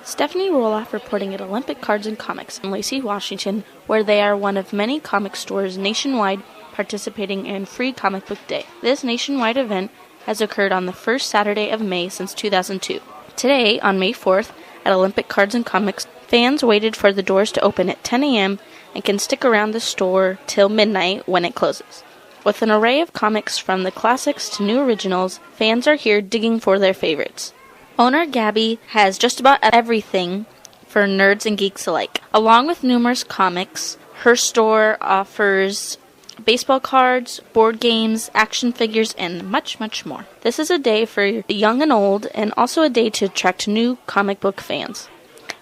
Stephanie Roloff reporting at Olympic Cards and Comics in Lacey, Washington, where they are one of many comic stores nationwide participating in Free Comic Book Day. This nationwide event has occurred on the first Saturday of May since 2002. Today, on May 4th, at Olympic Cards and Comics, fans waited for the doors to open at 10 a.m. and can stick around the store till midnight when it closes. With an array of comics from the classics to new originals, fans are here digging for their favorites. Owner Gabby has just about everything for nerds and geeks alike. Along with numerous comics, her store offers baseball cards, board games, action figures, and much, much more. This is a day for young and old, and also a day to attract new comic book fans.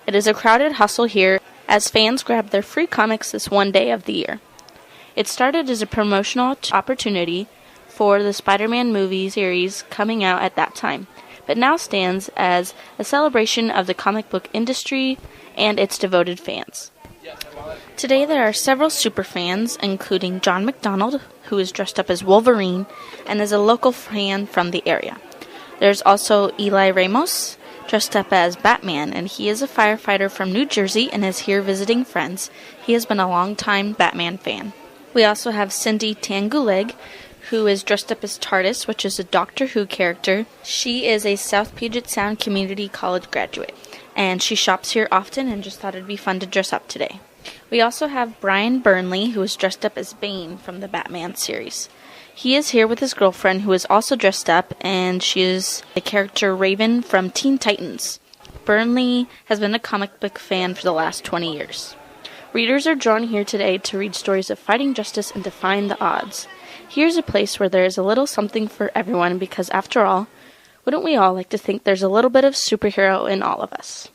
It is a crowded hustle here as fans grab their free comics this one day of the year. It started as a promotional opportunity for the Spider-Man movie series coming out at that time, but now stands as a celebration of the comic book industry and its devoted fans. Today there are several superfans, including John McDonald, who is dressed up as Wolverine and is a local fan from the area. There's also Eli Ramos, dressed up as Batman, and he is a firefighter from New Jersey and is here visiting friends. He has been a long-time Batman fan. We also have Cindy Tanguleg, who is dressed up as TARDIS, which is a Doctor Who character. She is a South Puget Sound Community College graduate, and she shops here often and just thought it'd be fun to dress up today. We also have Brian Burnley, who is dressed up as Bane from the Batman series. He is here with his girlfriend, who is also dressed up, and she is the character Raven from Teen Titans. Burnley has been a comic book fan for the last 20 years. Readers are drawn here today to read stories of fighting justice and defying the odds. Here's a place where there is a little something for everyone because, after all, wouldn't we all like to think there's a little bit of superhero in all of us?